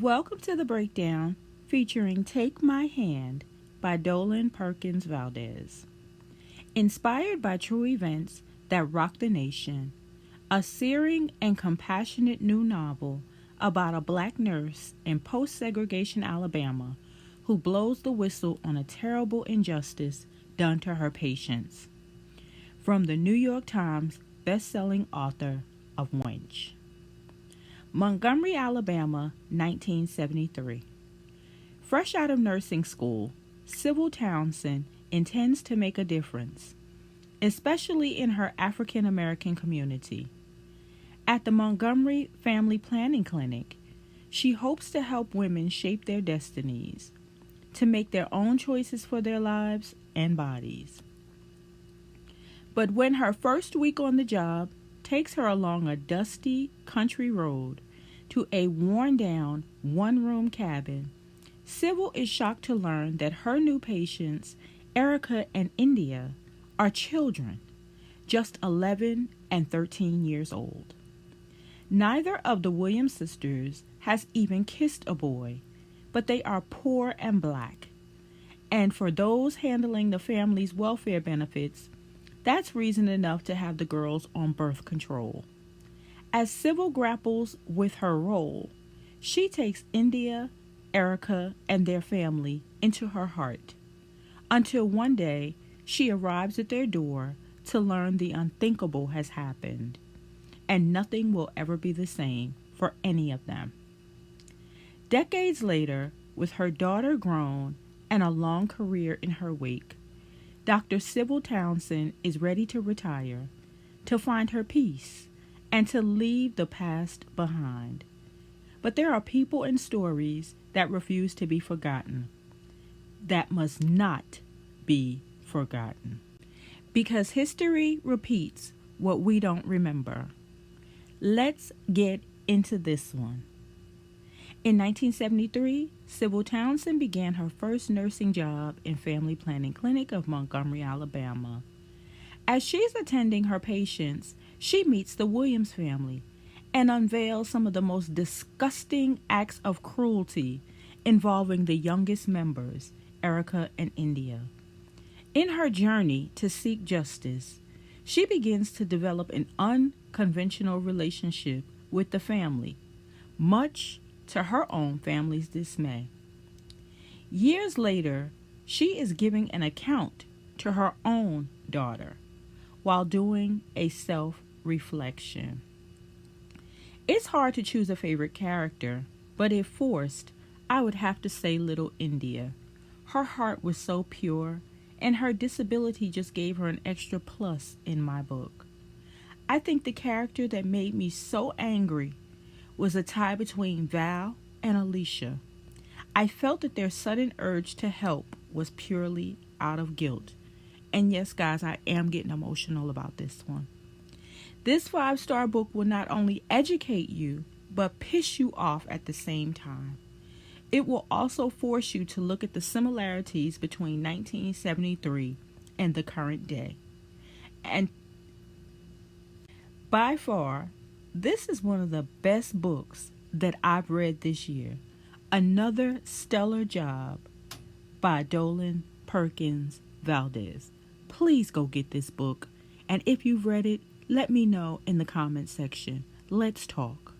Welcome to the breakdown featuring Take My Hand by Dolen Perkins-Valdez. Inspired by true events that rocked the nation, a searing and compassionate new novel about a black nurse in post-segregation Alabama who blows the whistle on a terrible injustice done to her patients. From the New York Times bestselling author of Wench. Montgomery, Alabama, 1973. Fresh out of nursing school, Sybil Townsend intends to make a difference, especially in her African American community. At the Montgomery Family Planning Clinic, she hopes to help women shape their destinies, to make their own choices for their lives and bodies. But when her first week on the job takes her along a dusty country road to a worn-down one-room cabin, Sybil is shocked to learn that her new patients, Erica and India, are children, just 11 and 13 years old. Neither of the Williams sisters has even kissed a boy, but they are poor and black. And for those handling the family's welfare benefits, that's reason enough to have the girls on birth control. As Sybil grapples with her role, she takes India, Erica, and their family into her heart, until one day she arrives at their door to learn the unthinkable has happened, and nothing will ever be the same for any of them. Decades later, with her daughter grown and a long career in her wake, Dr. Sybil Townsend is ready to retire, to find her peace, and to leave the past behind. But there are people and stories that refuse to be forgotten, that must not be forgotten. Because history repeats what we don't remember. Let's get into this one. In 1973, Sybil Townsend began her first nursing job in Family Planning Clinic of Montgomery, Alabama. As she's attending her patients, she meets the Williams family and unveils some of the most disgusting acts of cruelty involving the youngest members, Erica and India. In her journey to seek justice, she begins to develop an unconventional relationship with the family, much to her own family's dismay. Years later, she is giving an account to her own daughter while doing a self-reflection. It's hard to choose a favorite character, but if forced, I would have to say little India. Her heart was so pure, and her disability just gave her an extra plus in my book. I think the character that made me so angry was a tie between Val and Alicia. I felt that their sudden urge to help was purely out of guilt. And yes, guys, I am getting emotional about this one. This 5-star book will not only educate you, but piss you off at the same time. It will also force you to look at the similarities between 1973 and the current day. And by far, this is one of the best books that I've read this year. Another stellar job by Dolen Perkins-Valdez. Please go get this book. And if you've read it, let me know in the comment section. Let's talk.